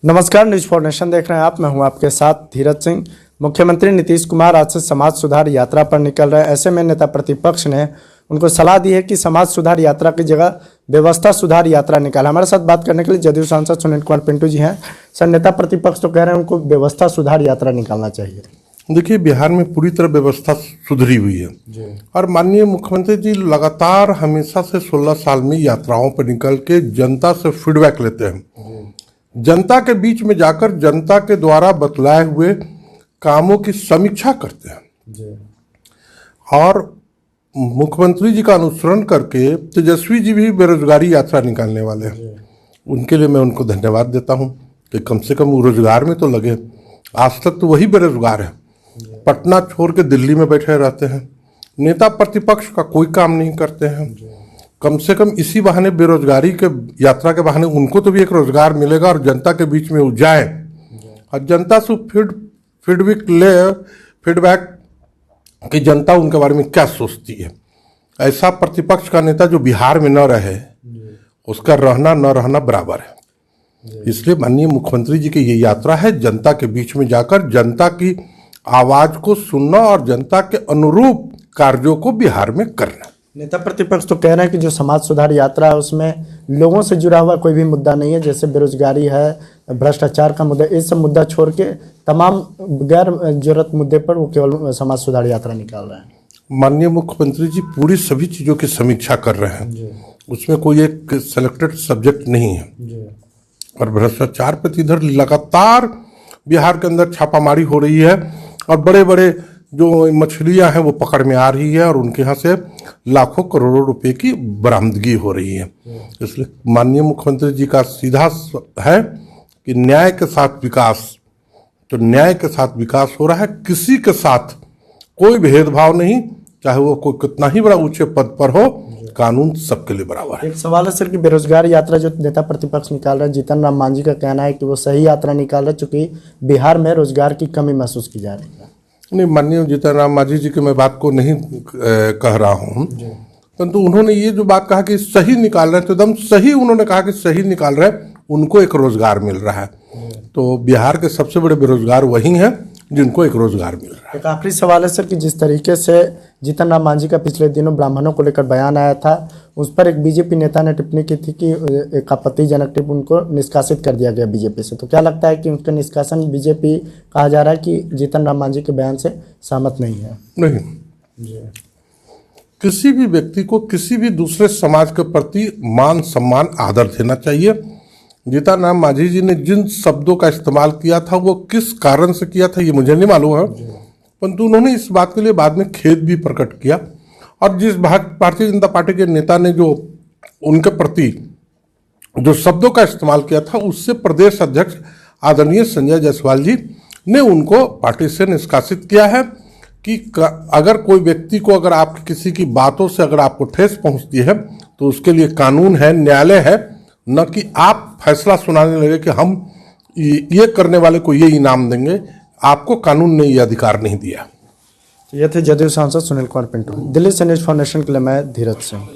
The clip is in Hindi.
नमस्कार, न्यूज फॉर नेशन देख रहे हैं आप। मैं हूं आपके साथ धीरज सिंह। मुख्यमंत्री नीतीश कुमार आज से समाज सुधार यात्रा पर निकल रहे हैं। ऐसे में नेता प्रतिपक्ष ने उनको सलाह दी है कि समाज सुधार यात्रा की जगह व्यवस्था सुधार यात्रा निकालें। हमारे साथ बात करने के लिए जदयू सांसद सुनील कुमार पिंटू जी हैं। सर, नेता प्रतिपक्ष तो कह रहे हैं उनको व्यवस्था सुधार यात्रा निकालना चाहिए। देखिए, बिहार में पूरी तरह व्यवस्था सुधरी हुई है और माननीय मुख्यमंत्री जी लगातार हमेशा से 16 साल में यात्राओं पर निकल के जनता से फीडबैक लेते हैं, जनता के बीच में जाकर जनता के द्वारा बतलाए हुए कामों की समीक्षा करते हैं और मुख्यमंत्री जी का अनुसरण करके तेजस्वी जी भी बेरोजगारी यात्रा निकालने वाले हैं। उनके लिए मैं उनको धन्यवाद देता हूं कि कम से कम वो रोजगार में तो लगे। आज तक तो वही बेरोजगार है, पटना छोड़ के दिल्ली में बैठे रहते हैं। नेता प्रतिपक्ष का कोई काम नहीं करते हैं। कम से कम इसी बहाने बेरोजगारी के यात्रा के बहाने उनको तो भी एक रोजगार मिलेगा और जनता के बीच में वो जाए और जनता से फीडबैक कि जनता उनके बारे में क्या सोचती है। ऐसा प्रतिपक्ष का नेता जो बिहार में न रहे, उसका रहना न रहना बराबर है। इसलिए माननीय मुख्यमंत्री जी की ये यात्रा है जनता के बीच में जाकर जनता की आवाज को सुनना और जनता के अनुरूप कार्यों को बिहार में करना। नेता प्रतिपक्ष तो कह रहे हैं कि जो समाज सुधार यात्रा है उसमें लोगों से जुड़ा हुआ कोई भी मुद्दा नहीं है, जैसे बेरोजगारी है, भ्रष्टाचार का मुद्दा, इस सब मुद्दा छोड़ के तमाम गैर जरूरत मुद्दे पर वो केवल समाज सुधार यात्रा निकाल रहे हैं। माननीय मुख्यमंत्री जी पूरी सभी चीजों की समीक्षा कर रहे हैं, उसमें कोई एक सेलेक्टेड सब्जेक्ट नहीं है। और भ्रष्टाचार पर इधर लगातार बिहार के अंदर छापामारी हो रही है और बड़े बड़े जो मछलियां हैं वो पकड़ में आ रही है और उनके यहाँ से लाखों करोड़ों रुपए की बरामदगी हो रही है। इसलिए माननीय मुख्यमंत्री जी का सीधा है कि न्याय के साथ विकास, तो न्याय के साथ विकास हो रहा है। किसी के साथ कोई भेदभाव नहीं, चाहे वो कोई कितना ही बड़ा ऊंचे पद पर हो, कानून सबके लिए बराबर है। एक सवाल है सर कि बेरोजगार यात्रा जो नेता प्रतिपक्ष निकाल रहे हैं, जीतन राम मांझी का कहना है कि वो सही यात्रा निकाल रहे हैं चूंकि बिहार में रोजगार की कमी महसूस की जा रही है। नहीं, माननीय जीतन राम मांझी जी की मैं बात को नहीं कह रहा हूँ, परंतु उन्होंने ये जो बात कहा कि सही निकाल रहे हैं, तो एकदम सही उन्होंने कहा कि सही निकाल रहे हैं, उनको एक रोजगार मिल रहा है। तो बिहार के सबसे बड़े बेरोजगार वही हैं जिनको एक रोजगार मिल रहा है। एक आखिरी सवाल है सर कि जिस तरीके से जीतन राम मांझी का पिछले दिनों ब्राह्मणों को लेकर बयान आया था, उस पर एक बीजेपी नेता ने टिप्पणी की थी कि एक आपत्तिजनक टिप्पणी, उनको निष्कासित कर दिया गया बीजेपी से। तो क्या लगता है कि उनका निष्कासन बीजेपी कहा जा रहा है कि जीतन राम मांझी के बयान से सहमत नहीं है? नहीं, किसी भी व्यक्ति को किसी भी दूसरे समाज के प्रति मान सम्मान आदर देना चाहिए। जीतन राम मांझी जी ने जिन शब्दों का इस्तेमाल किया था वो किस कारण से किया था ये मुझे नहीं मालूम है, परंतु उन्होंने इस बात के लिए बाद में खेद भी प्रकट किया। और जिस भारतीय जनता पार्टी के नेता ने जो उनके प्रति जो शब्दों का इस्तेमाल किया था, उससे प्रदेश अध्यक्ष आदरणीय संजय जायसवाल जी ने उनको पार्टी से निष्कासित किया है कि अगर कोई व्यक्ति को अगर आप किसी की बातों से अगर आपको ठेस पहुंचती है तो उसके लिए कानून है, न्यायालय है, न कि आप फैसला सुनाने लगे कि हम ये करने वाले को ये इनाम देंगे। आपको कानून ने ये अधिकार नहीं दिया। ये थे जदयू सांसद सुनील कुमार पिंटू। दिल्ली से न्यूज फॉर नेशन के लिए मैं धीरज सिंह।